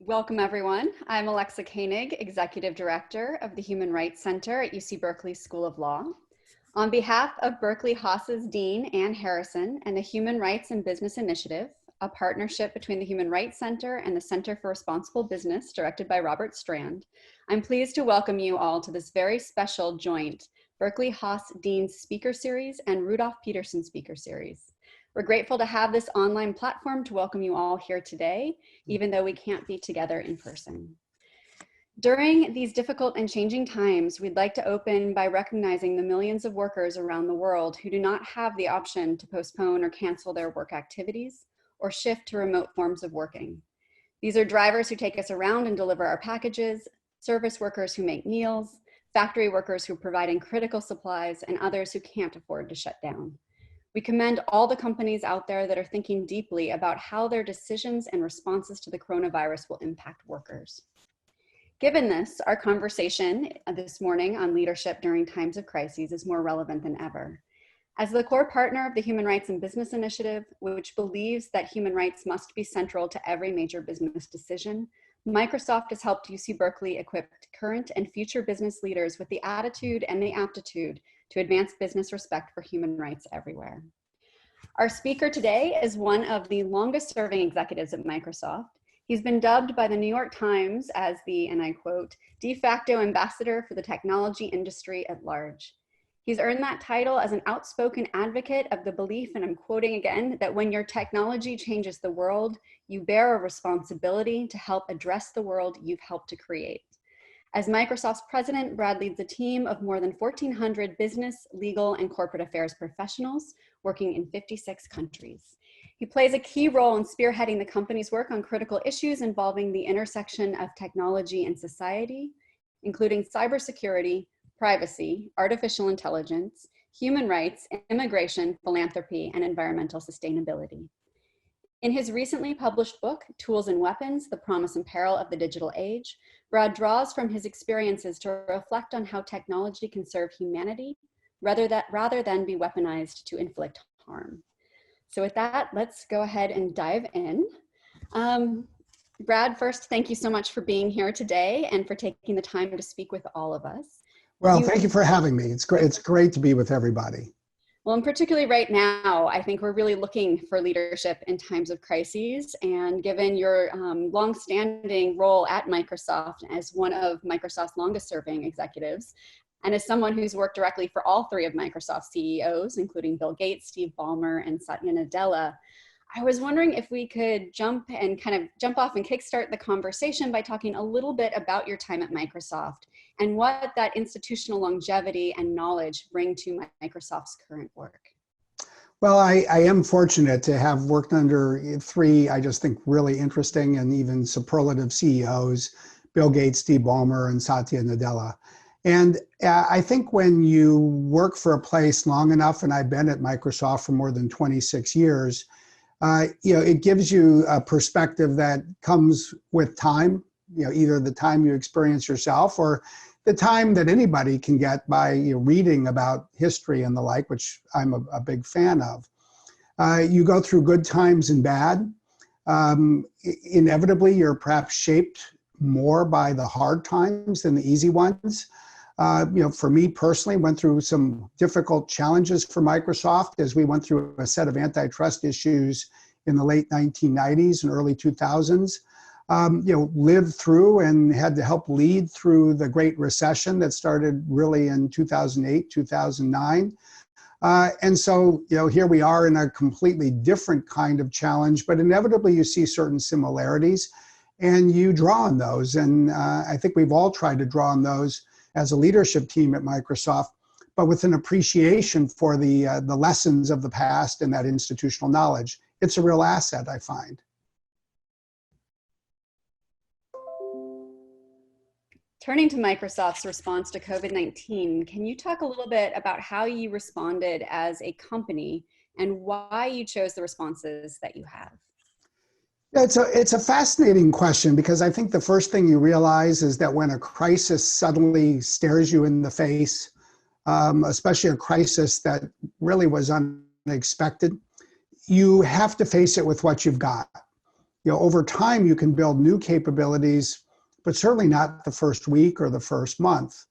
Welcome, everyone. I'm Alexa Koenig, Executive Director of the Human Rights Center at UC Berkeley School of Law. On behalf of Berkeley Haas's Dean, Ann Harrison, and the Human Rights and Business Initiative, a partnership between the Human Rights Center and the Center for Responsible Business directed by Robert Strand, I'm pleased to welcome you all to this very special joint Berkeley Haas Dean Speaker Series and Rudolph Peterson Speaker Series. We're grateful to have this online platform to welcome you all here today, even though we can't be together in person. During these difficult and changing times, we'd like to open by recognizing the millions of workers around the world who do not have the option to postpone or cancel their work activities or shift to remote forms of working. These are drivers who take us around and deliver our packages, service workers who make meals, factory workers who are providing critical supplies, and others who can't afford to shut down. We commend all the companies out there that are thinking deeply about how their decisions and responses to the coronavirus will impact workers. Given this, our conversation this morning on leadership during times of crises is more relevant than ever. As the core partner of the Human Rights and Business Initiative, which believes that human rights must be central to every major business decision, Microsoft has helped UC Berkeley equip current and future business leaders with the attitude and the aptitude to advance business respect for human rights everywhere. Our speaker today is one of the longest serving executives at Microsoft. He's been dubbed by the New York Times as the, and I quote, de facto ambassador for the technology industry at large. He's earned that title as an outspoken advocate of the belief, and I'm quoting again, that when your technology changes the world, you bear a responsibility to help address the world you've helped to create. As Microsoft's president, Brad leads a team of more than 1,400 business, legal, and corporate affairs professionals working in 56 countries. He plays a key role in spearheading the company's work on critical issues involving the intersection of technology and society, including cybersecurity, privacy, artificial intelligence, human rights, immigration, philanthropy, and environmental sustainability. In his recently published book, Tools and Weapons, The Promise and Peril of the Digital Age, Brad draws from his experiences to reflect on how technology can serve humanity rather than be weaponized to inflict harm. So with that, let's go ahead and dive in. Brad, first, thank you so much for being here today and for taking the time to speak with all of us. Well, thank you for having me. It's great. It's great to be with everybody. Well, and particularly right now, I think we're really looking for leadership in times of crises. And given your longstanding role at Microsoft as one of Microsoft's longest serving executives, and as someone who's worked directly for all three of Microsoft's CEOs, including Bill Gates, Steve Ballmer, and Satya Nadella, I was wondering if we could jump off and kickstart the conversation by talking a little bit about your time at Microsoft and what that institutional longevity and knowledge bring to Microsoft's current work. Well, I am fortunate to have worked under three, I just think, really interesting and even superlative CEOs, Bill Gates, Steve Ballmer, and Satya Nadella. And I think when you work for a place long enough, and I've been at Microsoft for more than 26 years, it gives you a perspective that comes with time, either the time you experience yourself or the time that anybody can get by reading about history and the like, which I'm a big fan of. You go through good times and bad. Inevitably, you're perhaps shaped more by the hard times than the easy ones. For me personally, went through some difficult challenges for Microsoft as we went through a set of antitrust issues in the late 1990s and early 2000s. Lived through and had to help lead through the Great Recession that started really in 2008, 2009. And so, here we are in a completely different kind of challenge, but inevitably you see certain similarities and you draw on those. And I think we've all tried to draw on those as a leadership team at Microsoft, but with an appreciation for the lessons of the past and that institutional knowledge. It's a real asset, I find. Turning to Microsoft's response to COVID-19, can you talk a little bit about how you responded as a company and why you chose the responses that you have? Yeah, it's a fascinating question because I think the first thing you realize is that when a crisis suddenly stares you in the face, especially a crisis that really was unexpected, you have to face it with what you've got. over time you can build new capabilities, but certainly not the first week or the first month.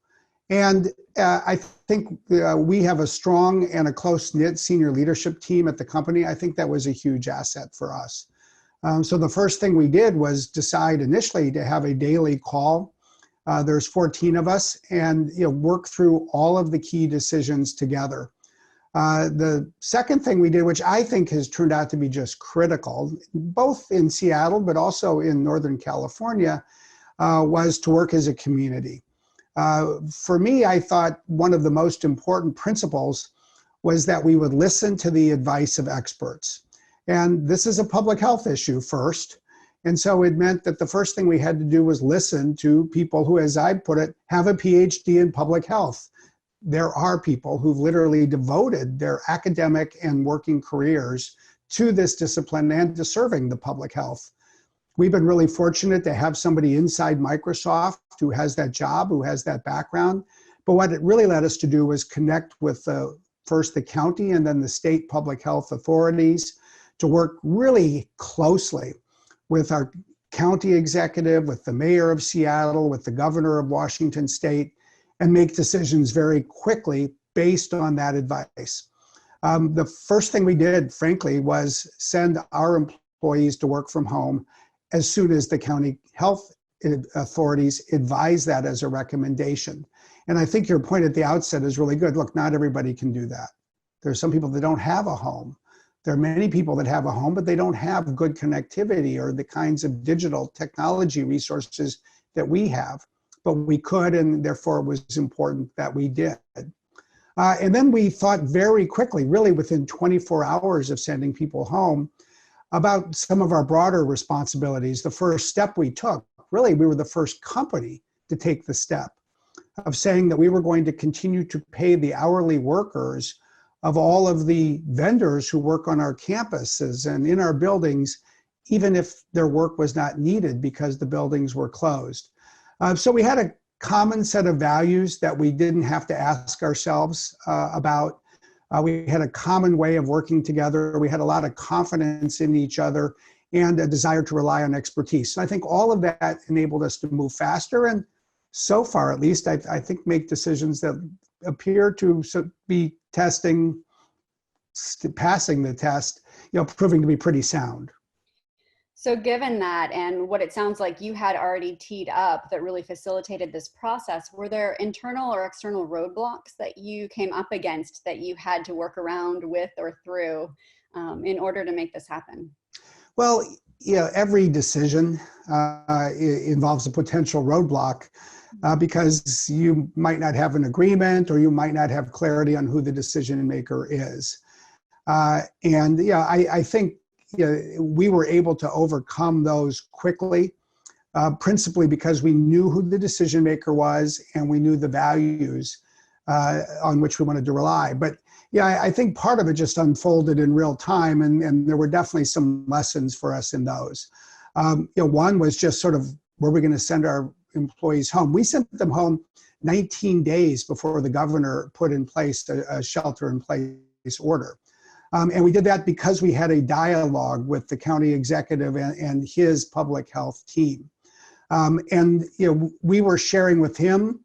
And I think we have a strong and a close-knit senior leadership team at the company. I think that was a huge asset for us. So the first thing we did was decide initially to have a daily call. There's 14 of us, and work through all of the key decisions together. The second thing we did, which I think has turned out to be just critical, both in Seattle but also in Northern California, was to work as a community. For me, I thought one of the most important principles was that we would listen to the advice of experts. And this is a public health issue first. And so it meant that the first thing we had to do was listen to people who, as I put it, have a PhD in public health. There are people who've literally devoted their academic and working careers to this discipline and to serving the public health. We've been really fortunate to have somebody inside Microsoft who has that job, who has that background. But what it really led us to do was connect with first the county and then the state public health authorities to work really closely with our county executive, with the mayor of Seattle, with the governor of Washington State, and make decisions very quickly based on that advice. The first thing we did, frankly, was send our employees to work from home as soon as the county health authorities advise that as a recommendation. And I think your point at the outset is really good. Look, not everybody can do that. There are some people that don't have a home. There are many people that have a home, but they don't have good connectivity or the kinds of digital technology resources that we have. But we could, and therefore it was important that we did. And then we thought very quickly, really within 24 hours of sending people home, about some of our broader responsibilities. The first step we took, really, we were the first company to take the step of saying that we were going to continue to pay the hourly workers of all of the vendors who work on our campuses and in our buildings, even if their work was not needed because the buildings were closed. So we had a common set of values that we didn't have to ask ourselves about. We had a common way of working together. We had a lot of confidence in each other and a desire to rely on expertise. So I think all of that enabled us to move faster, and so far, at least, I think make decisions that appear to be passing the test, proving to be pretty sound. So given that, and what it sounds like you had already teed up that really facilitated this process, were there internal or external roadblocks that you came up against that you had to work around with or through in order to make this happen? Well, every decision involves a potential roadblock because you might not have an agreement or you might not have clarity on who the decision maker is. I think we were able to overcome those quickly, principally because we knew who the decision maker was and we knew the values on which we wanted to rely. But I think part of it just unfolded in real time, and there were definitely some lessons for us in those. One was just sort of, were we going to send our employees home? We sent them home 19 days before the governor put in place a shelter-in-place order. And we did that because we had a dialogue with the county executive and his public health team. We were sharing with him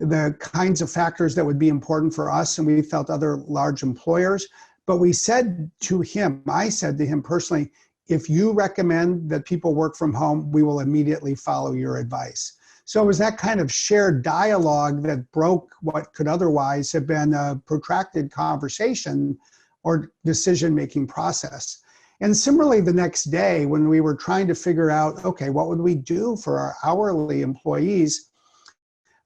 the kinds of factors that would be important for us, and we felt other large employers. But I said to him personally, if you recommend that people work from home, we will immediately follow your advice. So it was that kind of shared dialogue that broke what could otherwise have been a protracted conversation or decision-making process. And similarly, the next day, when we were trying to figure out, okay, what would we do for our hourly employees?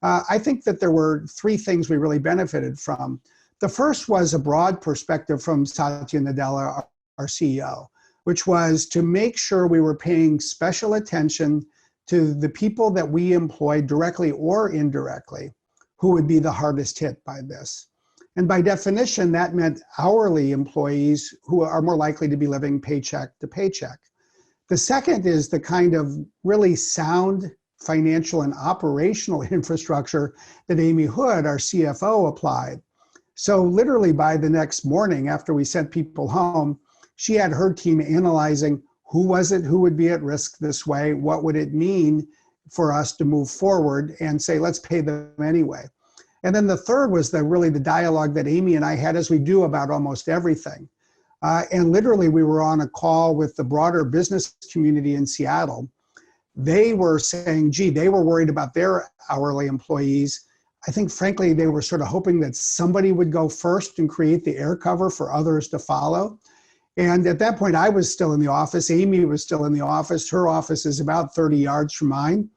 I think that there were three things we really benefited from. The first was a broad perspective from Satya Nadella, our CEO, which was to make sure we were paying special attention to the people that we employed directly or indirectly who would be the hardest hit by this. And by definition, that meant hourly employees who are more likely to be living paycheck to paycheck. The second is the kind of really sound financial and operational infrastructure that Amy Hood, our CFO, applied. So literally by the next morning after we sent people home, she had her team analyzing who was it who would be at risk this way? What would it mean for us to move forward and say, let's pay them anyway? And then the third was really the dialogue that Amy and I had, as we do about almost everything. And literally, we were on a call with the broader business community in Seattle. They were saying, gee, they were worried about their hourly employees. I think, frankly, they were sort of hoping that somebody would go first and create the air cover for others to follow. And at that point, I was still in the office. Amy was still in the office. Her office is about 30 yards from mine.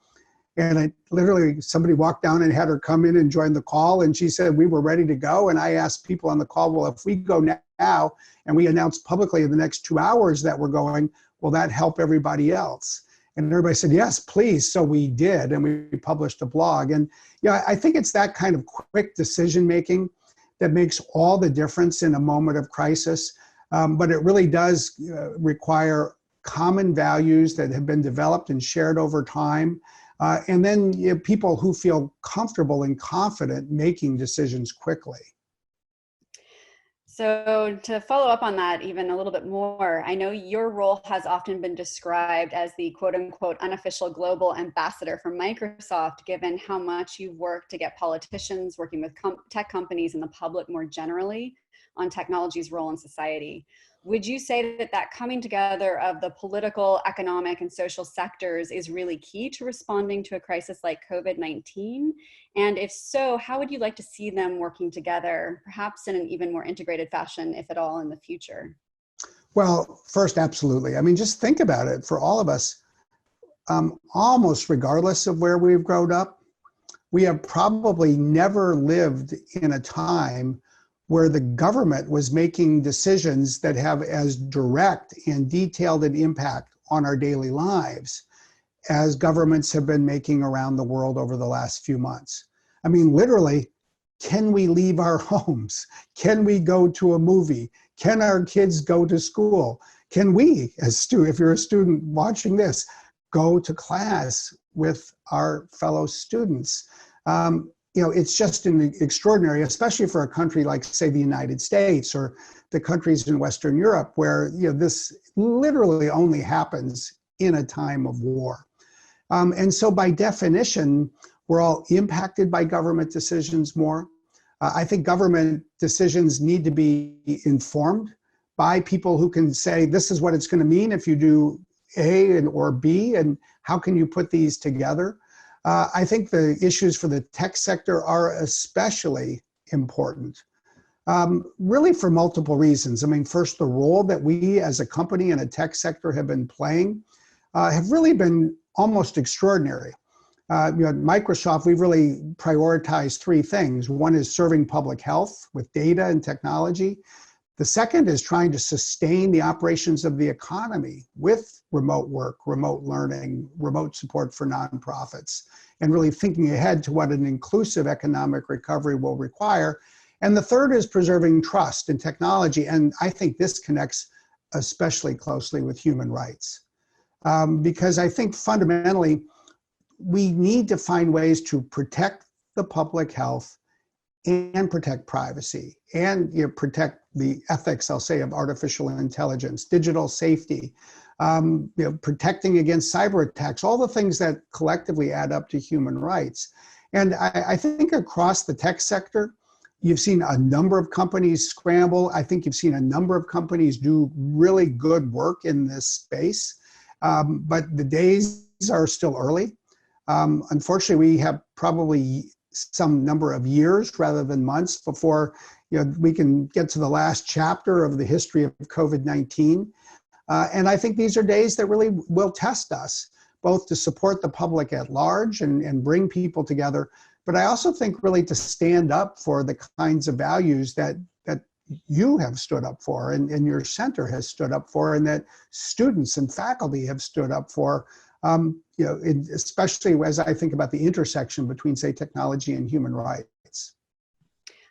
And literally, somebody walked down and had her come in and join the call. And she said, we were ready to go. And I asked people on the call, well, if we go now and we announce publicly in the next 2 hours that we're going, will that help everybody else? And everybody said, yes, please. So we did. And we published a blog. And yeah, I think it's that kind of quick decision making that makes all the difference in a moment of crisis. But it really does require common values that have been developed and shared over time. And then people who feel comfortable and confident making decisions quickly. So to follow up on that even a little bit more, I know your role has often been described as the quote unquote unofficial global ambassador for Microsoft, given how much you've worked to get politicians, working with tech companies and the public more generally on technology's role in society. Would you say that that coming together of the political, economic, and social sectors is really key to responding to a crisis like COVID-19? And if so, how would you like to see them working together, perhaps in an even more integrated fashion, if at all, in the future? Well, first, absolutely. I mean, just think about it. For all of us, almost regardless of where we've grown up, we have probably never lived in a time where the government was making decisions that have as direct and detailed an impact on our daily lives as governments have been making around the world over the last few months. I mean, literally, can we leave our homes? Can we go to a movie? Can our kids go to school? Can we, if you're a student watching this, go to class with our fellow students? It's just extraordinary, especially for a country like, say, the United States or the countries in Western Europe, where this literally only happens in a time of war. And so by definition, we're all impacted by government decisions more. I think government decisions need to be informed by people who can say, this is what it's going to mean if you do A or B, and how can you put these together? I think the issues for the tech sector are especially important, really for multiple reasons. I mean, first, the role that we as a company in a tech sector have been playing have really been almost extraordinary. At Microsoft, we've really prioritized three things. One is serving public health with data and technology. The second is trying to sustain the operations of the economy with remote work, remote learning, remote support for nonprofits, and really thinking ahead to what an inclusive economic recovery will require. And the third is preserving trust in technology. And I think this connects especially closely with human rights. Because I think fundamentally, we need to find ways to protect the public health and protect privacy and protect the ethics, I'll say, of artificial intelligence, digital safety, protecting against cyber attacks, all the things that collectively add up to human rights. And I think across the tech sector, you've seen a number of companies scramble. I think you've seen a number of companies do really good work in this space, but the days are still early. Unfortunately, we have probably some number of years rather than months before we can get to the last chapter of the history of COVID-19. And I think these are days that really will test us, both to support the public at large and bring people together, but I also think really to stand up for the kinds of values that you have stood up for and your center has stood up for, and that students and faculty have stood up for, especially as I think about the intersection between, say, technology and human rights.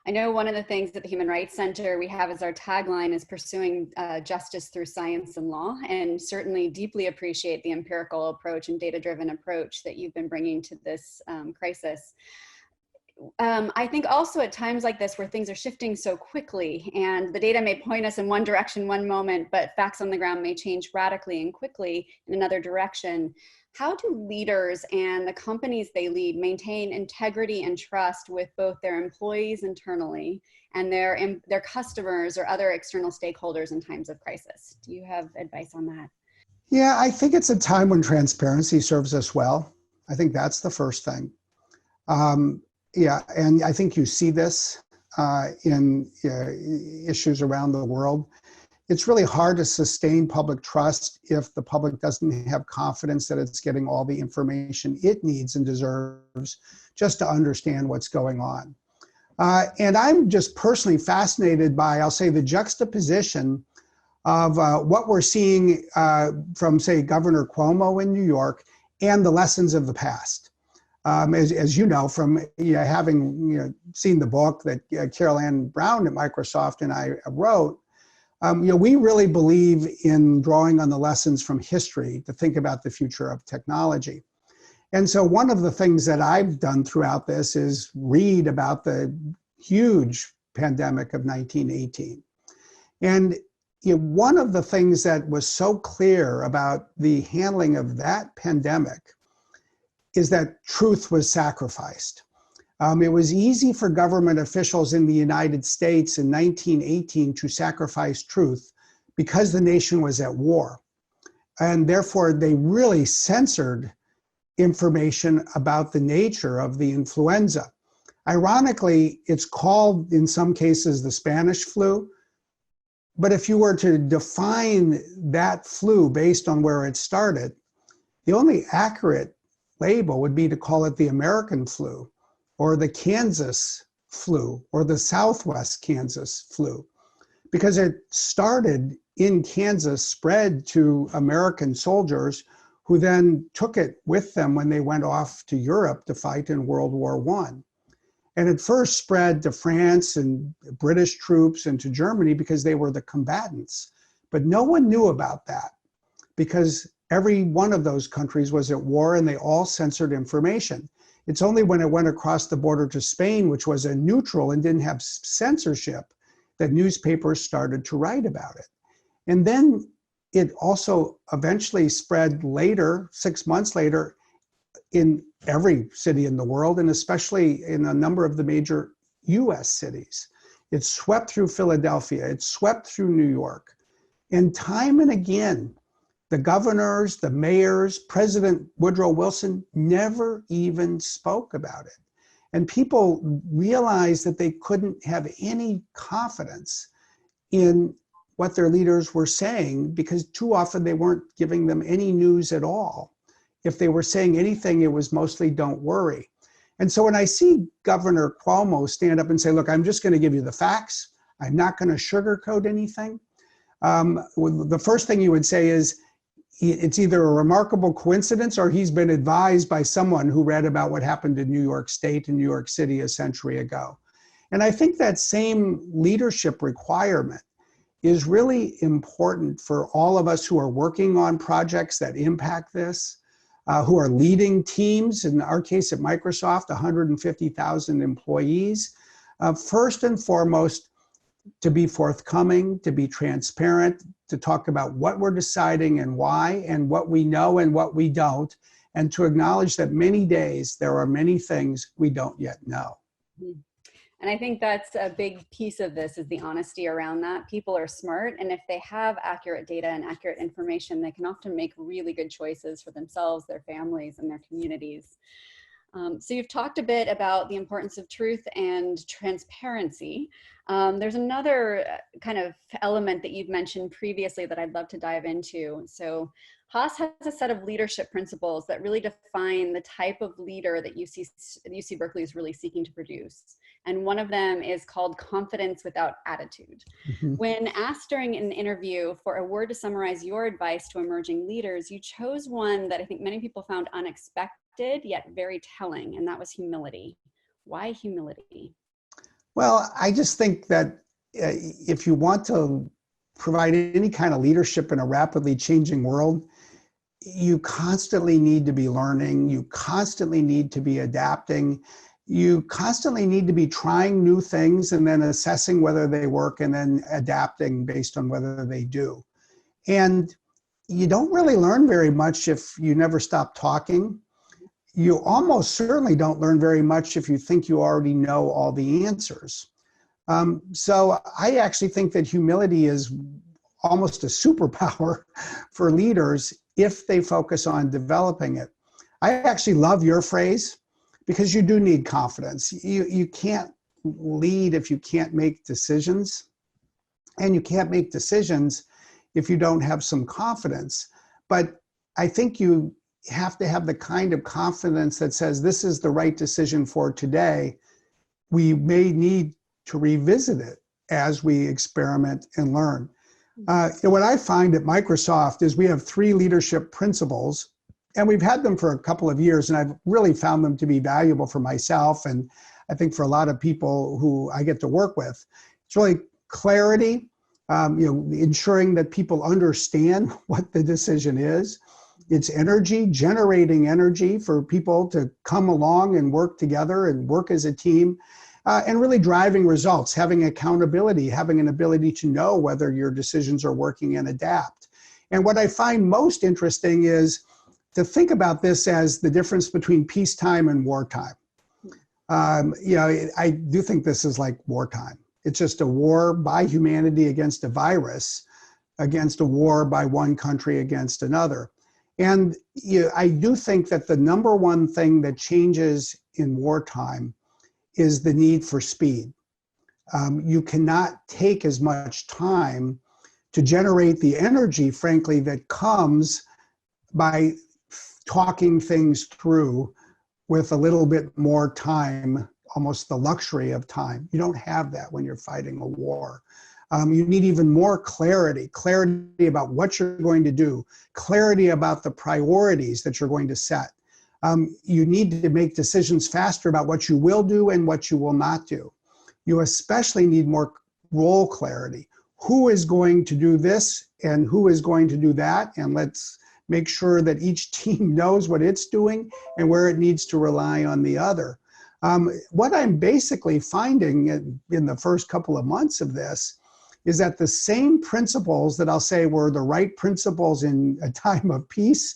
I know one of the things at the Human Rights Center we have as our tagline is pursuing justice through science and law, and certainly deeply appreciate the empirical approach and data-driven approach that you've been bringing to this crisis. I think also at times like this where things are shifting so quickly and the data may point us in one direction one moment, but facts on the ground may change radically and quickly in another direction. How do leaders and the companies they lead maintain integrity and trust with both their employees internally and their customers or other external stakeholders in times of crisis? Do you have advice on that? Yeah, I think it's a time when transparency serves us well. I think that's the first thing. Yeah, and I think you see this in issues around the world. It's really hard to sustain public trust if the public doesn't have confidence that it's getting all the information it needs and deserves just to understand what's going on. And I'm just personally fascinated by, I'll say, the juxtaposition of what we're seeing from, say, Governor Cuomo in New York and the lessons of the past. As you know, from having seen the book that Carol Ann Brown at Microsoft and I wrote, we really believe in drawing on the lessons from history to think about the future of technology. And so one of the things that I've done throughout this is read about the huge pandemic of 1918. And one of the things that was so clear about the handling of that pandemic is that truth was sacrificed. It was easy for government officials in the United States in 1918 to sacrifice truth because the nation was at war. And therefore, they really censored information about the nature of the influenza. Ironically, it's called in some cases the Spanish flu. But if you were to define that flu based on where it started, the only accurate label would be to call it the American flu, or the Kansas flu, or the Southwest Kansas flu, because it started in Kansas, spread to American soldiers who then took it with them when they went off to Europe to fight in World War I. And it first spread to France and British troops and to Germany because they were the combatants. But no one knew about that because every one of those countries was at war and they all censored information. It's only when it went across the border to Spain, which was a neutral and didn't have censorship, that newspapers started to write about it. And then it also eventually spread later, 6 months later, in every city in the world, and especially in a number of the major US cities. It swept through Philadelphia, it swept through New York. And time and again, the governors, the mayors, President Woodrow Wilson never even spoke about it. And people realized that they couldn't have any confidence in what their leaders were saying because too often they weren't giving them any news at all. If they were saying anything, it was mostly don't worry. And so when I see Governor Cuomo stand up and say, look, I'm just going to give you the facts, I'm not going to sugarcoat anything. The first thing you would say is, it's either a remarkable coincidence or he's been advised by someone who read about what happened in New York State and New York City a century ago. And I think that same leadership requirement is really important for all of us who are working on projects that impact this, who are leading teams, in our case at Microsoft, 150,000 employees. First and foremost, to be forthcoming, to be transparent, to talk about what we're deciding and why, and what we know and what we don't, and to acknowledge that many days there are many things we don't yet know. And I think that's a big piece of this, is the honesty around that. People are smart, and if they have accurate data and accurate information, they can often make really good choices for themselves, their families, and their communities. So you've talked a bit about the importance of truth and transparency. There's another kind of element that you've mentioned previously that I'd love to dive into. So Haas has a set of leadership principles that really define the type of leader that UC Berkeley is really seeking to produce. And one of them is called confidence without attitude. Mm-hmm. When asked during an interview for a word to summarize your advice to emerging leaders, you chose one that I think many people found unexpected, yet very telling, and that was humility. Why humility? Well, I just think that if you want to provide any kind of leadership in a rapidly changing world, you constantly need to be learning, you constantly need to be adapting. you constantly need to be trying new things and then assessing whether they work and then adapting based on whether they do. And you don't really learn very much if you never stop talking. You almost certainly don't learn very much if you think you already know all the answers. So I actually think that humility is almost a superpower for leaders if they focus on developing it. I actually love your phrase because you do need confidence. You can't lead if you can't make decisions, and you can't make decisions if you don't have some confidence. But I think you have to have the kind of confidence that says this is the right decision for today. We may need to revisit it as we experiment and learn. What I find at Microsoft is we have 3 leadership principles, and we've had them for a couple of years, and I've really found them to be valuable for myself, and I think for a lot of people who I get to work with. It's really clarity, ensuring that people understand what the decision is. It's energy, generating energy for people to come along and work together and work as a team. And really driving results, having accountability, having an ability to know whether your decisions are working and adapt. And what I find most interesting is to think about this as the difference between peacetime and wartime. I do think this is like wartime. It's just a war by humanity against a virus, against a war by one country against another. And I do think that the number one thing that changes in wartime is the need for speed. You cannot take as much time to generate the energy, frankly, that comes by talking things through with a little bit more time, almost the luxury of time. You don't have that when you're fighting a war. You need even more clarity about what you're going to do, clarity about the priorities that you're going to set. You need to make decisions faster about what you will do and what you will not do. You especially need more role clarity. Who is going to do this and who is going to do that? And let's make sure that each team knows what it's doing and where it needs to rely on the other. What I'm basically finding in the first couple of months of this is that the same principles that I'll say were the right principles in a time of peace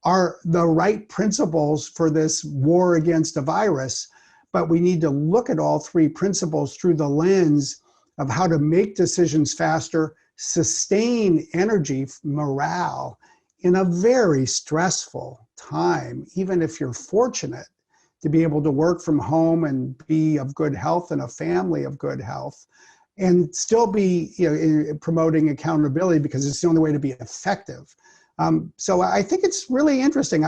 are the right principles for this war against a virus, but we need to look at all 3 principles through the lens of how to make decisions faster, sustain energy, morale in a very stressful time, even if you're fortunate to be able to work from home and be of good health and a family of good health, and still be promoting accountability because it's the only way to be effective. So I think it's really interesting.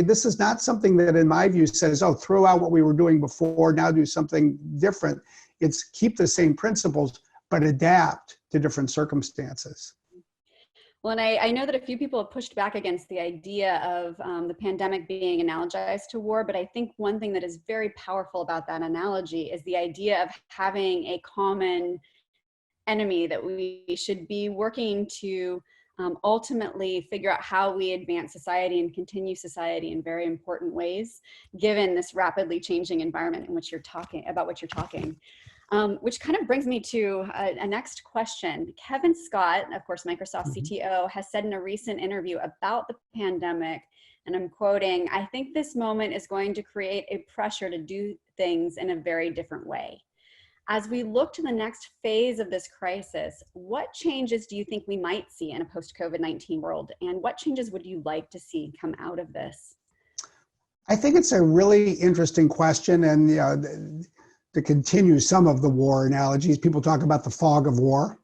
This is not something that, in my view, says, oh, throw out what we were doing before, now do something different. It's keep the same principles, but adapt to different circumstances. Well, and I know that a few people have pushed back against the idea of the pandemic being analogized to war, but I think one thing that is very powerful about that analogy is the idea of having a common enemy that we should be working to ultimately figure out how we advance society and continue society in very important ways, given this rapidly changing environment in which you're talking about what you're talking. Which kind of brings me to a next question. Kevin Scott, of course, Microsoft CTO, has said in a recent interview about the pandemic, and I'm quoting, "I think this moment is going to create a pressure to do things in a very different way." As we look to the next phase of this crisis, what changes do you think we might see in a post-COVID-19 world? And what changes would you like to see come out of this? I think it's a really interesting question. And to continue some of the war analogies, people talk about the fog of war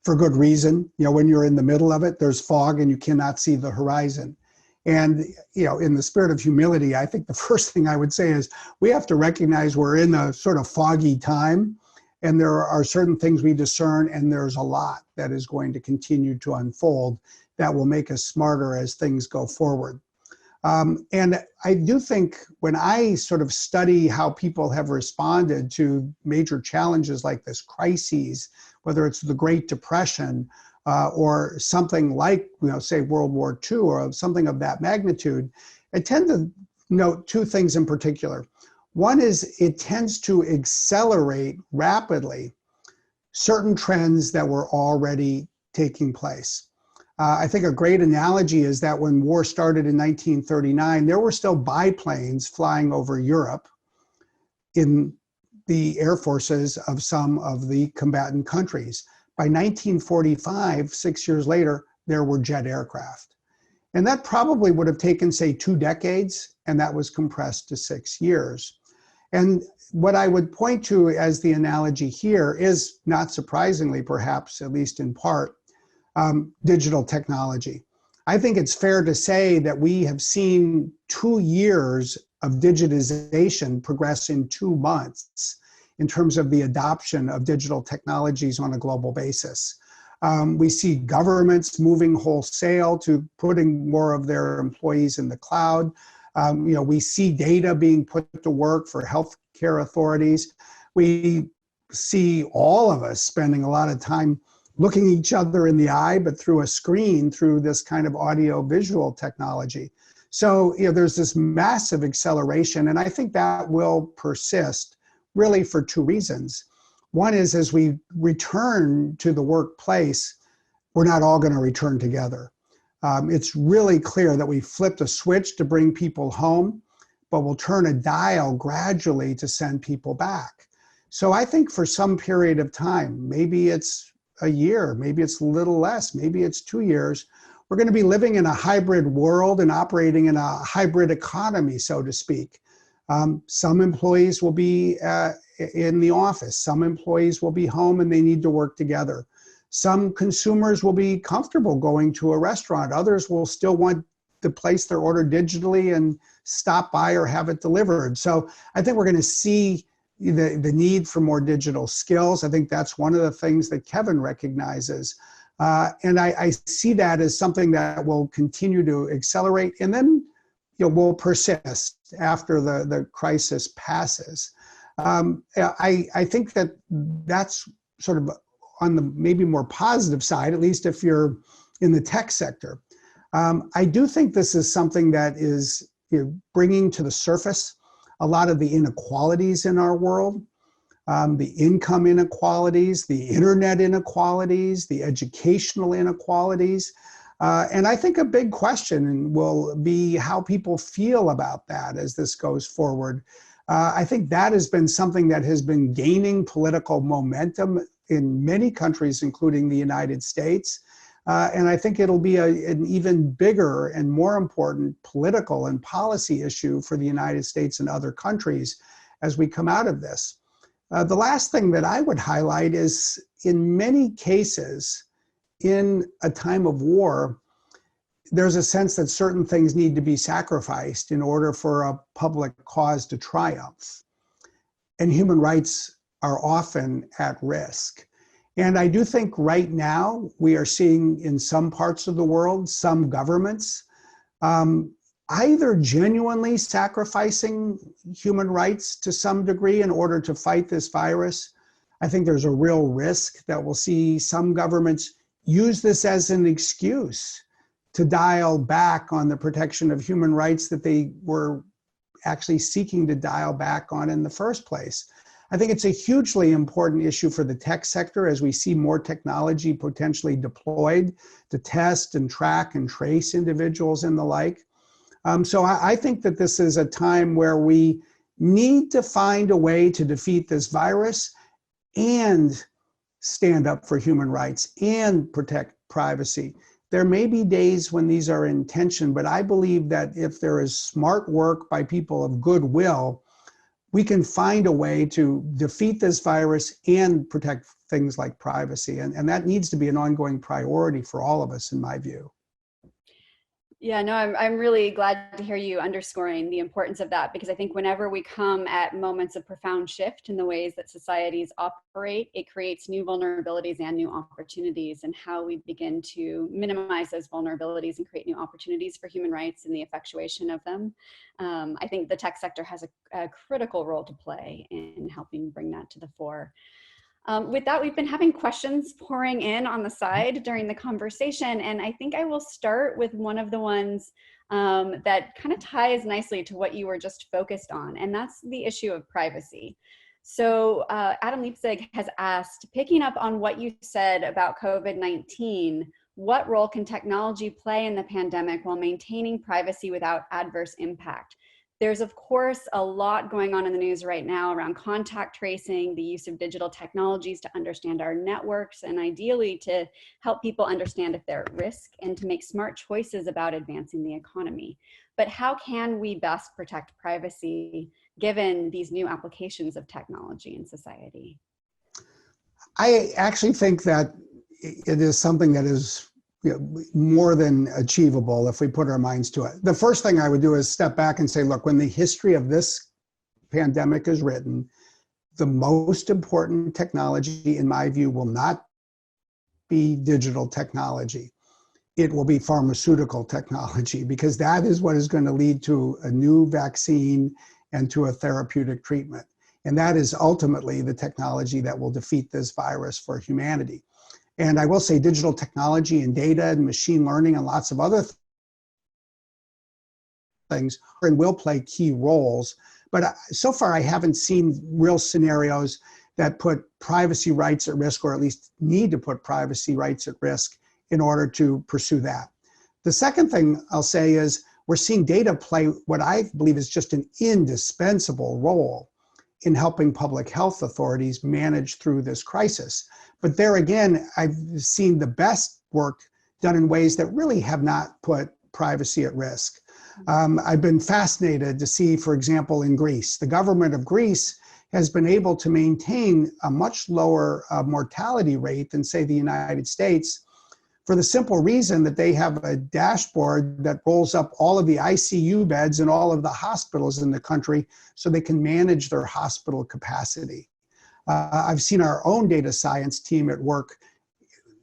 for good reason. When you're in the middle of it, there's fog and you cannot see the horizon. And, in the spirit of humility, I think the first thing I would say is we have to recognize we're in a sort of foggy time, and there are certain things we discern, and there's a lot that is going to continue to unfold that will make us smarter as things go forward. And I do think when I sort of study how people have responded to major challenges like this, crises, whether it's the Great Depression, or something like, say World War II or something of that magnitude, I tend to note 2 things in particular. One is it tends to accelerate rapidly certain trends that were already taking place. I think a great analogy is that when war started in 1939, there were still biplanes flying over Europe in the air forces of some of the combatant countries. By 1945, 6 years later, there were jet aircraft. And that probably would have taken, say, 2 decades, and that was compressed to 6 years. And what I would point to as the analogy here is, not surprisingly, perhaps, at least in part, digital technology. I think it's fair to say that we have seen 2 years of digitization progress in 2 months in terms of the adoption of digital technologies on a global basis. We see governments moving wholesale to putting more of their employees in the cloud. We see data being put to work for healthcare authorities. We see all of us spending a lot of time looking each other in the eye, but through a screen, through this kind of audio-visual technology. So there's this massive acceleration, and I think that will persist really for 2 reasons. One is, as we return to the workplace, we're not all going to return together. It's really clear that we flipped a switch to bring people home, but we'll turn a dial gradually to send people back. So I think for some period of time, maybe it's a year, maybe it's a little less, maybe it's 2 years, we're going to be living in a hybrid world and operating in a hybrid economy, so to speak. Some employees will be in the office. Some employees will be home and they need to work together. Some consumers will be comfortable going to a restaurant. Others will still want to place their order digitally and stop by or have it delivered. So I think we're going to see the need for more digital skills. I think that's one of the things that Kevin recognizes. And I see that as something that will continue to accelerate and then will persist after the crisis passes. I think that that's sort of on the maybe more positive side, at least if you're in the tech sector. I do think this is something that is bringing to the surface a lot of the inequalities in our world, the income inequalities, the internet inequalities, the educational inequalities. And I think a big question will be how people feel about that as this goes forward. I think that has been something that has been gaining political momentum in many countries, including the United States. And I think it'll be an even bigger and more important political and policy issue for the United States and other countries as we come out of this. The last thing that I would highlight is, in many cases, in a time of war, there's a sense that certain things need to be sacrificed in order for a public cause to triumph. And human rights are often at risk. And I do think right now we are seeing in some parts of the world, some governments either genuinely sacrificing human rights to some degree in order to fight this virus. I think there's a real risk that we'll see some governments use this as an excuse to dial back on the protection of human rights that they were actually seeking to dial back on in the first place. I think it's a hugely important issue for the tech sector as we see more technology potentially deployed to test and track and trace individuals and the like. So I think that this is a time where we need to find a way to defeat this virus and stand up for human rights and protect privacy. There may be days when these are in tension, but I believe that if there is smart work by people of goodwill, we can find a way to defeat this virus and protect things like privacy. And that needs to be an ongoing priority for all of us, in my view. Yeah, no, I'm really glad to hear you underscoring the importance of that, because I think whenever we come at moments of profound shift in the ways that societies operate, it creates new vulnerabilities and new opportunities, and how we begin to minimize those vulnerabilities and create new opportunities for human rights and the effectuation of them. I think the tech sector has a critical role to play in helping bring that to the fore. With that, we've been having questions pouring in on the side during the conversation, and I think I will start with one of the ones that kind of ties nicely to what you were just focused on, and that's the issue of privacy. So Adam Leipzig has asked, picking up on what you said about COVID-19, what role can technology play in the pandemic while maintaining privacy without adverse impact? There's, of course, a lot going on in the news right now around contact tracing, the use of digital technologies to understand our networks, and ideally to help people understand if they're at risk and to make smart choices about advancing the economy. But how can we best protect privacy given these new applications of technology in society? I actually think that it is something that is more than achievable if we put our minds to it. The first thing I would do is step back and say, look, when the history of this pandemic is written, the most important technology, in my view, will not be digital technology. It will be pharmaceutical technology, because that is what is going to lead to a new vaccine and to a therapeutic treatment. And that is ultimately the technology that will defeat this virus for humanity. And I will say digital technology and data and machine learning and lots of other things and will play key roles. But so far, I haven't seen real scenarios that put privacy rights at risk, or at least need to put privacy rights at risk in order to pursue that. The second thing I'll say is we're seeing data play what I believe is just an indispensable role in helping public health authorities manage through this crisis. But there again, I've seen the best work done in ways that really have not put privacy at risk. I've been fascinated to see, for example, in Greece, the government of Greece has been able to maintain a much lower mortality rate than, say, the United States, for the simple reason that they have a dashboard that rolls up all of the ICU beds in all of the hospitals in the country so they can manage their hospital capacity. I've seen our own data science team at work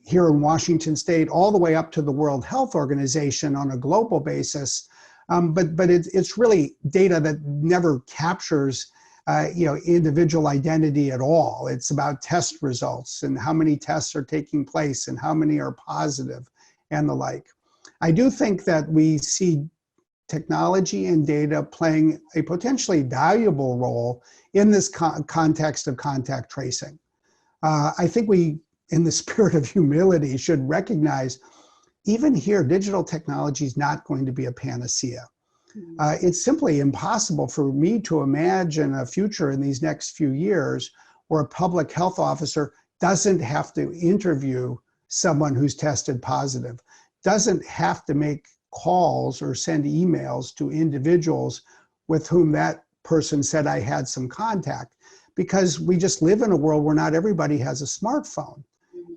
here in Washington State, all the way up to the World Health Organization on a global basis. But it's really data that never captures individual identity at all. It's about test results and how many tests are taking place and how many are positive and the like. I do think that we see technology and data playing a potentially valuable role in this context of contact tracing. I think we, in the spirit of humility, should recognize even here, digital technology is not going to be a panacea. It's simply impossible for me to imagine a future in these next few years where a public health officer doesn't have to interview someone who's tested positive, doesn't have to make calls or send emails to individuals with whom that person said I had some contact, because we just live in a world where not everybody has a smartphone.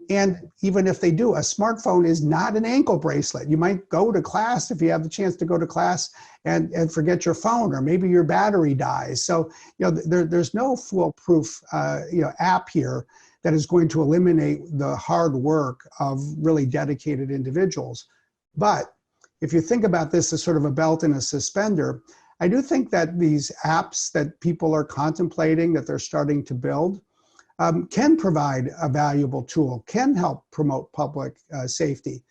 And even if they do, a smartphone is not an ankle bracelet. You might go to class, if you have the chance to go to class, and forget your phone, or maybe your battery dies. So there's no foolproof app here that is going to eliminate the hard work of really dedicated individuals. But if you think about this as sort of a belt and a suspender, I do think that these apps that people are contemplating, that they're starting to build, can provide a valuable tool, can help promote public safety,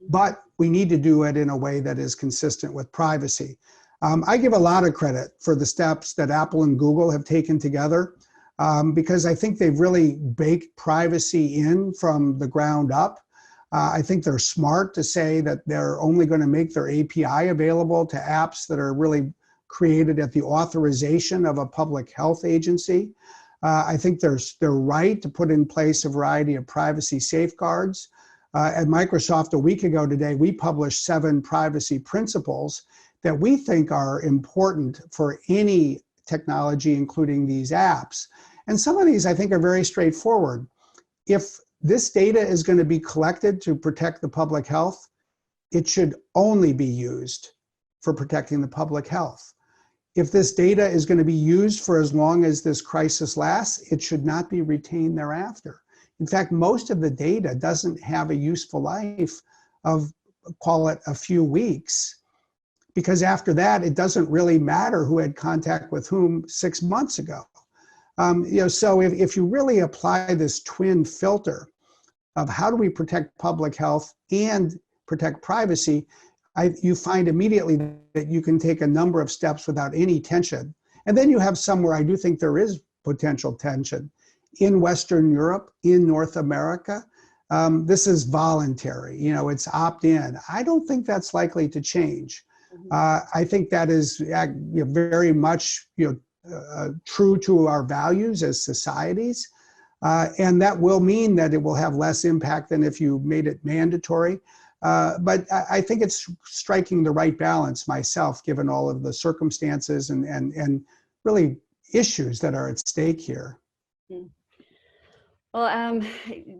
but we need to do it in a way that is consistent with privacy. I give a lot of credit for the steps that Apple and Google have taken together, because I think they've really baked privacy in from the ground up. I think they're smart to say that they're only going to make their API available to apps that are really created at the authorization of a public health agency. I think they're right to put in place a variety of privacy safeguards. At Microsoft a week ago today, we published 7 privacy principles that we think are important for any technology, including these apps. And some of these I think are very straightforward. If this data is going to be collected to protect the public health, it should only be used for protecting the public health. If this data is going to be used for as long as this crisis lasts, it should not be retained thereafter. In fact, most of the data doesn't have a useful life of, call it, a few weeks, because after that, it doesn't really matter who had contact with whom 6 months ago. So if you really apply this twin filter of how do we protect public health and protect privacy, you find immediately that you can take a number of steps without any tension. And then you have somewhere I do think there is potential tension. In Western Europe, in North America, this is voluntary, it's opt-in. I don't think that's likely to change. I think that is very much true to our values as societies. And that will mean that it will have less impact than if you made it mandatory. But I think it's striking the right balance myself, given all of the circumstances and really issues that are at stake here. Well,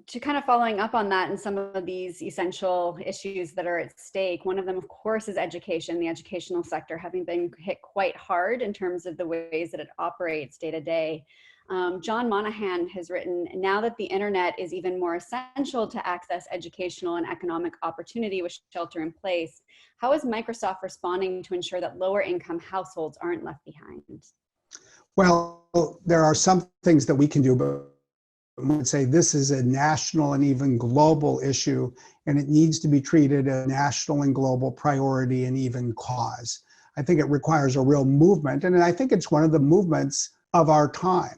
to kind of following up on that and some of these essential issues that are at stake, one of them, of course, is education, the educational sector having been hit quite hard in terms of the ways that it operates day to day. John Monahan has written, now that the internet is even more essential to access educational and economic opportunity with shelter in place, how is Microsoft responding to ensure that lower income households aren't left behind? Well, there are some things that we can do, but I would say this is a national and even global issue, and it needs to be treated as a national and global priority and even cause. I think it requires a real movement, and I think it's one of the movements of our time.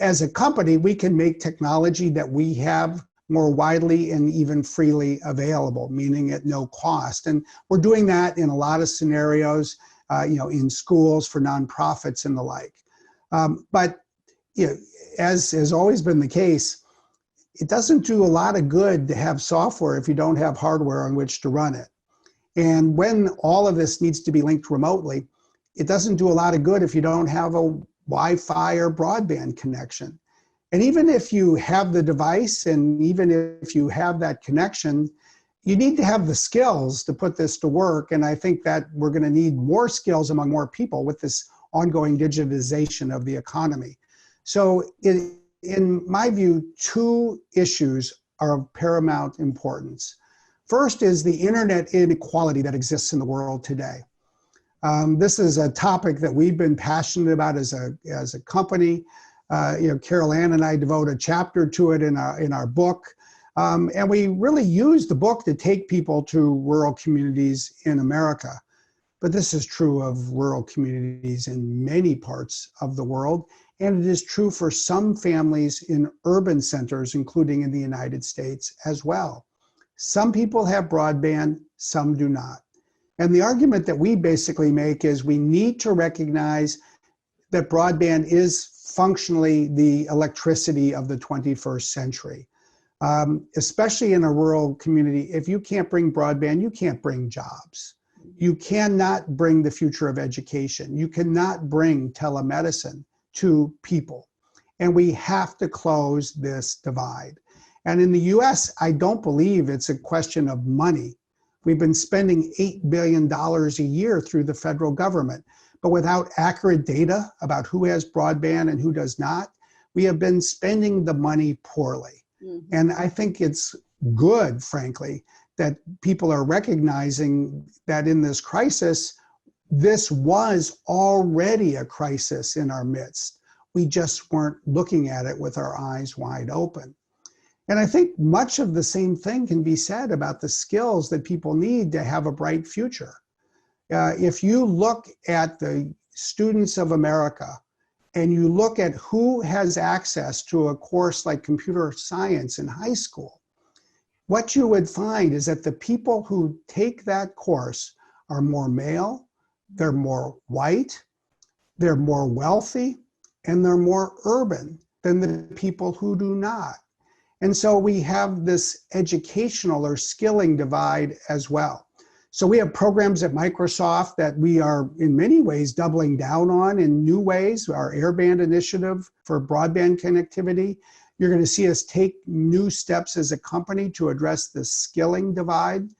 As a company, we can make technology that we have more widely and even freely available, meaning at no cost. And we're doing that in a lot of scenarios, in schools for nonprofits and the like. But as has always been the case, it doesn't do a lot of good to have software if you don't have hardware on which to run it. And when all of this needs to be linked remotely, it doesn't do a lot of good if you don't have a Wi-Fi or broadband connection. And even if you have the device and even if you have that connection, you need to have the skills to put this to work. And I think that we're going to need more skills among more people with this ongoing digitization of the economy. So in my view, two issues are of paramount importance. First is the internet inequality that exists in the world today. This is a topic that we've been passionate about as a company. Carol Ann and I devote a chapter to it in our book. And we really use the book to take people to rural communities in America. But this is true of rural communities in many parts of the world. And it is true for some families in urban centers, including in the United States as well. Some people have broadband, some do not. And the argument that we basically make is we need to recognize that broadband is functionally the electricity of the 21st century. Especially in a rural community, if you can't bring broadband, you can't bring jobs. You cannot bring the future of education. You cannot bring telemedicine to people. And we have to close this divide. And in the US, I don't believe it's a question of money. We've been spending $8 billion a year through the federal government, but without accurate data about who has broadband and who does not, we have been spending the money poorly. Mm-hmm. And I think it's good, frankly, that people are recognizing that in this crisis, this was already a crisis in our midst. We just weren't looking at it with our eyes wide open. And I think much of the same thing can be said about the skills that people need to have a bright future. If you look at the students of America and you look at who has access to a course like computer science in high school, what you would find is that the people who take that course are more male, they're more white, they're more wealthy, and they're more urban than the people who do not. And so we have this educational or skilling divide as well. So we have programs at Microsoft that we are in many ways doubling down on in new ways, our Airband initiative for broadband connectivity. You're going to see us take new steps as a company to address the skilling divide.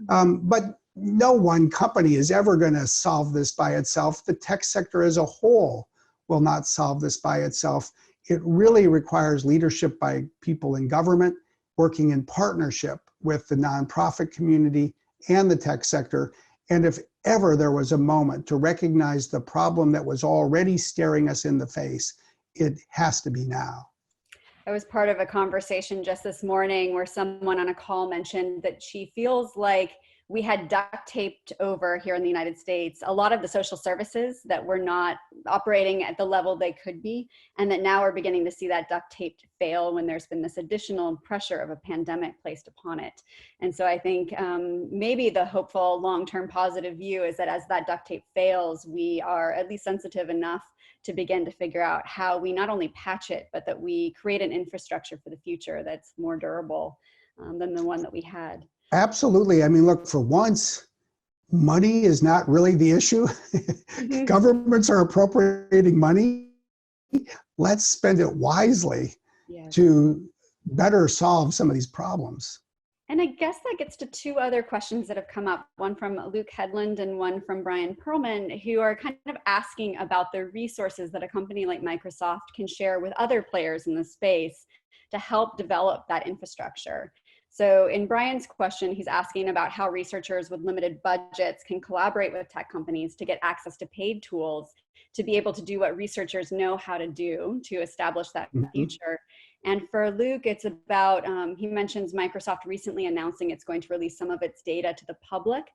But no one company is ever going to solve this by itself. The tech sector as a whole will not solve this by itself. It really requires leadership by people in government, working in partnership with the nonprofit community and the tech sector. And if ever there was a moment to recognize the problem that was already staring us in the face, it has to be now. I was part of a conversation just this morning where someone on a call mentioned that she feels like we had duct taped over here in the United States a lot of the social services that were not operating at the level they could be, and that now we're beginning to see that duct tape fail when there's been this additional pressure of a pandemic placed upon it. And so I think maybe the hopeful long-term positive view is that as that duct tape fails, we are at least sensitive enough to begin to figure out how we not only patch it, but that we create an infrastructure for the future that's more durable than the one that we had. Absolutely. I mean, look, for once, money is not really the issue. Mm-hmm. Governments are appropriating money. Let's spend it wisely Yes. to better solve some of these problems. And I guess that gets to two other questions that have come up, one from Luke Hedlund and one from Brian Perlman, who are kind of asking about the resources that a company like Microsoft can share with other players in the space to help develop that infrastructure. So in Brian's question, he's asking about how researchers with limited budgets can collaborate with tech companies to get access to paid tools to be able to do what researchers know how to do to establish that future. And for Luke, it's about, he mentions Microsoft recently announcing it's going to release some of its data to the public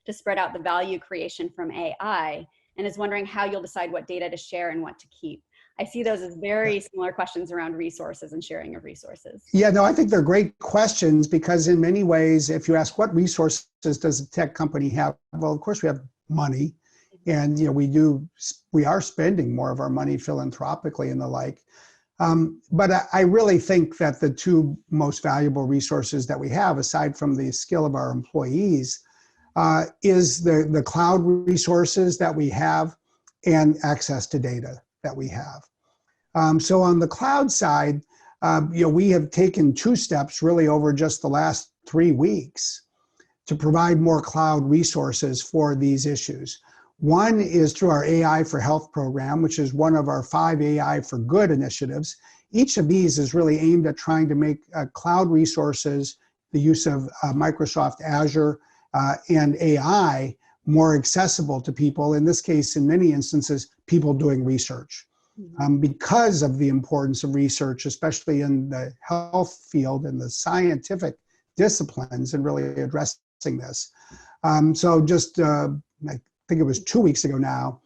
to spread out the value creation from AI, and is wondering how you'll decide what data to share and what to keep. I see those as very similar questions around resources and sharing of resources. Yeah, no, I think they're great questions because in many ways, if you ask what resources does a tech company have? Well, of course we have money, and we are spending more of our money philanthropically and the like. But I really think that the two most valuable resources that we have, aside from the skill of our employees, is the cloud resources that we have and access to data that we have. So on the cloud side, we have taken two steps really over just the last 3 weeks to provide more cloud resources for these issues. One is through our AI for Health program, which is one of our 5 AI for Good initiatives. Each of these is really aimed at trying to make cloud resources, the use of Microsoft Azure and AI, more accessible to people. In this case, in many instances, people doing research. Because of the importance of research, especially in the health field and the scientific disciplines, and really addressing this. So just, I think it was 2 weeks ago now,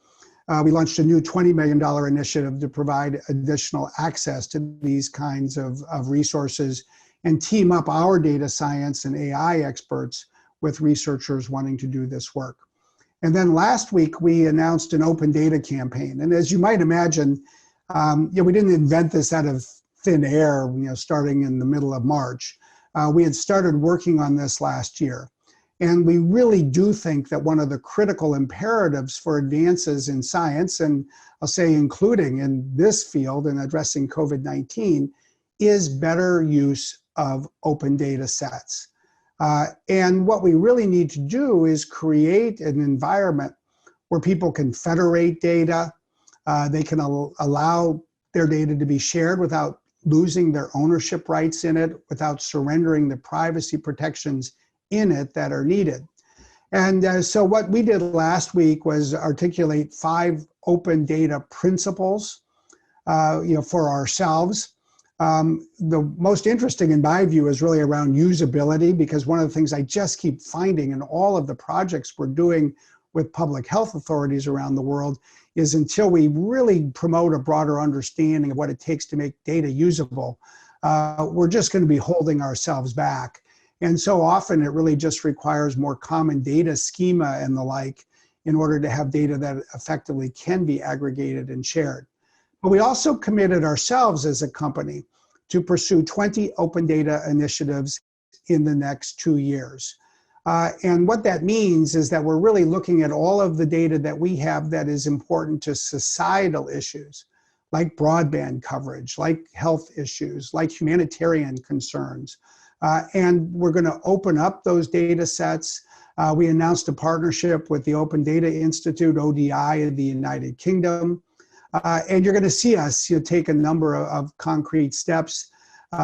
we launched a new $20 million initiative to provide additional access to these kinds of resources and team up our data science and AI experts with researchers wanting to do this work. And then last week, we announced an open data campaign. And as you might imagine, we didn't invent this out of thin air, starting in the middle of March. We had started working on this last year. And we really do think that one of the critical imperatives for advances in science, and I'll say including in this field in addressing COVID-19, is better use of open data sets. And what we really need to do is create an environment where people can federate data. They can allow their data to be shared without losing their ownership rights in it, without surrendering the privacy protections in it that are needed. And so what we did last week was articulate 5 open data principles, for ourselves. The most interesting in my view is really around usability, because one of the things I just keep finding in all of the projects we're doing with public health authorities around the world is until we really promote a broader understanding of what it takes to make data usable, we're just going to be holding ourselves back. And so often it really just requires more common data schema and the like in order to have data that effectively can be aggregated and shared. But we also committed ourselves as a company to pursue 20 open data initiatives in the next 2 years. And what that means is that we're really looking at all of the data that we have that is important to societal issues, like broadband coverage, like health issues, like humanitarian concerns. And we're going to open up those data sets. We announced a partnership with the Open Data Institute, ODI, in the United Kingdom. And you're going to see us take a number of concrete steps.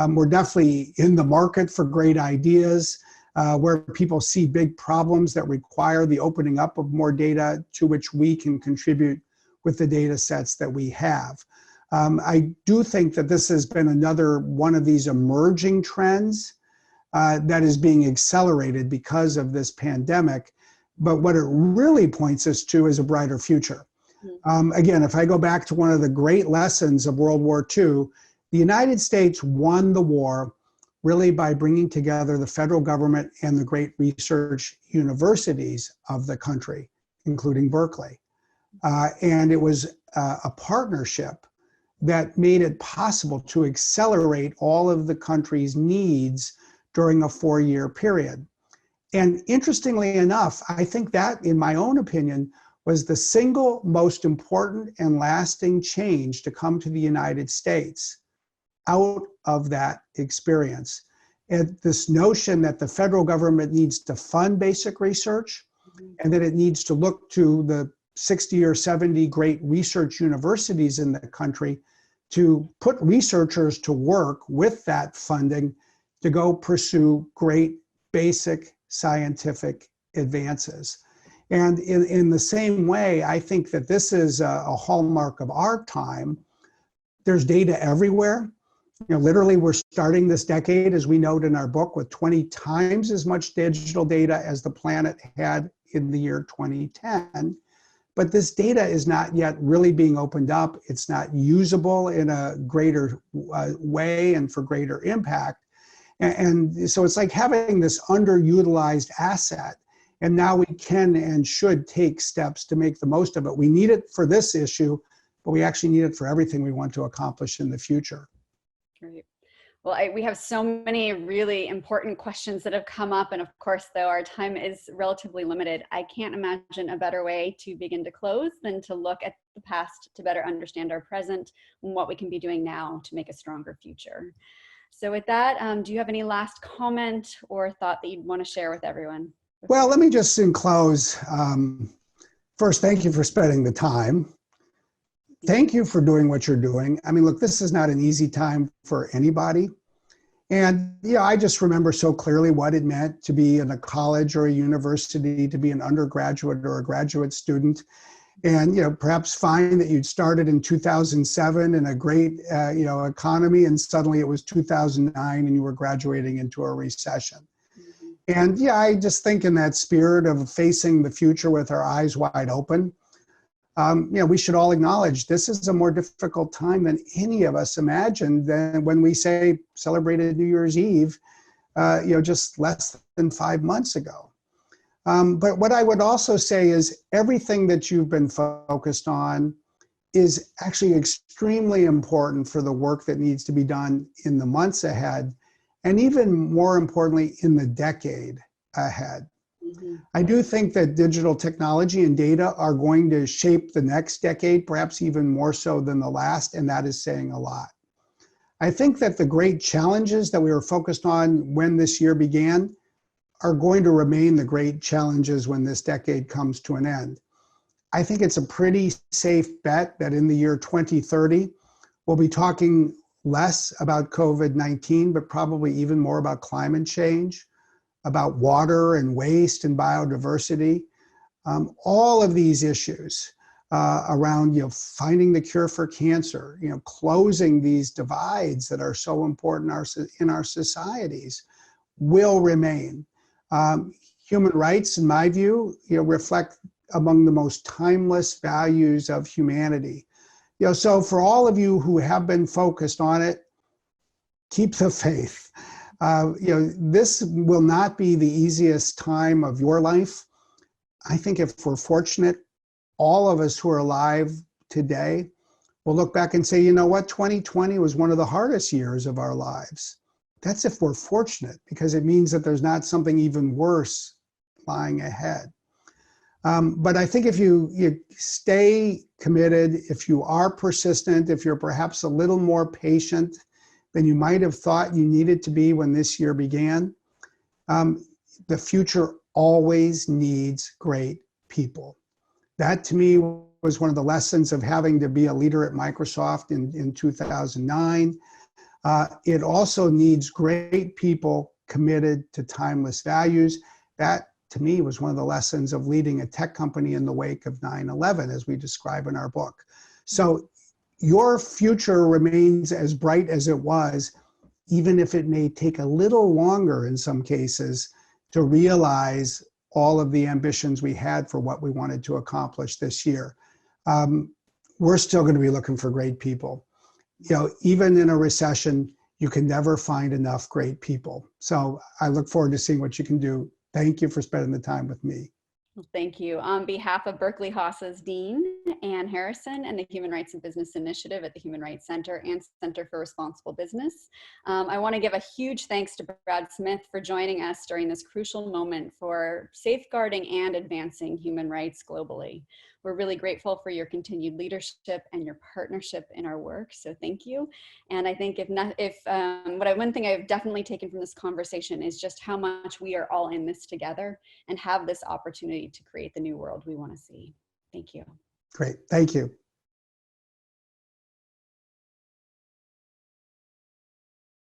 We're definitely in the market for great ideas, where people see big problems that require the opening up of more data to which we can contribute with the data sets that we have. I do think that this has been another one of these emerging trends that is being accelerated because of this pandemic. But what it really points us to is a brighter future. Again, if I go back to one of the great lessons of World War II, the United States won the war really by bringing together the federal government and the great research universities of the country, including Berkeley. And it was a partnership that made it possible to accelerate all of the country's needs during a 4-year period. And interestingly enough, I think that, in my own opinion, was the single most important and lasting change to come to the United States out of that experience. And this notion that the federal government needs to fund basic research and that it needs to look to the 60 or 70 great research universities in the country to put researchers to work with that funding to go pursue great basic scientific advances. And in the same way, I think that this is a hallmark of our time. There's data everywhere. You know, literally, we're starting this decade, as we note in our book, with 20 times as much digital data as the planet had in the year 2010. But this data is not yet really being opened up. It's not usable in a greater way and for greater impact. And so it's like having this underutilized asset. And now we can and should take steps to make the most of it. We need it for this issue, but we actually need it for everything we want to accomplish in the future. Great. Well, we have so many really important questions that have come up. And of course, though, our time is relatively limited. I can't imagine a better way to begin to close than to look at the past to better understand our present and what we can be doing now to make a stronger future. So with that, do you have any last comment or thought that you'd want to share with everyone? Well, let me just in close. First, thank you for spending the time. Thank you for doing what you're doing. I mean, look, this is not an easy time for anybody. And I just remember so clearly what it meant to be in a college or a university, to be an undergraduate or a graduate student. And, perhaps find that you'd started in 2007 in a great, economy, and suddenly it was 2009 and you were graduating into a recession. And I just think in that spirit of facing the future with our eyes wide open, we should all acknowledge this is a more difficult time than any of us imagined than when we celebrated New Year's Eve, just less than 5 months ago. But what I would also say is everything that you've been focused on is actually extremely important for the work that needs to be done in the months ahead, and even more importantly, in the decade ahead. I do think that digital technology and data are going to shape the next decade, perhaps even more so than the last, and that is saying a lot. I think that the great challenges that we were focused on when this year began are going to remain the great challenges when this decade comes to an end. I think it's a pretty safe bet that in the year 2030, we'll be talking less about COVID-19, but probably even more about climate change, about water and waste and biodiversity. All of these issues around finding the cure for cancer, closing these divides that are so important in our societies will remain. Human rights, in my view, reflect among the most timeless values of humanity. So for all of you who have been focused on it, keep the faith. This will not be the easiest time of your life. I think if we're fortunate, all of us who are alive today will look back and say, 2020 was one of the hardest years of our lives. That's if we're fortunate, because it means that there's not something even worse lying ahead. But I think if you stay committed, if you are persistent, if you're perhaps a little more patient than you might have thought you needed to be when this year began, the future always needs great people. That to me was one of the lessons of having to be a leader at Microsoft in 2009. It also needs great people committed to timeless values. That to me was one of the lessons of leading a tech company in the wake of 9/11, as we describe in our book. So your future remains as bright as it was, even if it may take a little longer in some cases to realize all of the ambitions we had for what we wanted to accomplish this year. We're still going to be looking for great people. You know, even in a recession, you can never find enough great people. So I look forward to seeing what you can do. Thank you for spending the time with me. Well, thank you. On behalf of Berkeley Haas's Dean, Ann Harrison, and the Human Rights and Business Initiative at the Human Rights Center and Center for Responsible Business, I want to give a huge thanks to Brad Smith for joining us during this crucial moment for safeguarding and advancing human rights globally. We're really grateful for your continued leadership and your partnership in our work, so thank you. And I think one thing I've definitely taken from this conversation is just how much we are all in this together and have this opportunity to create the new world we want to see. Thank you. Great, thank you.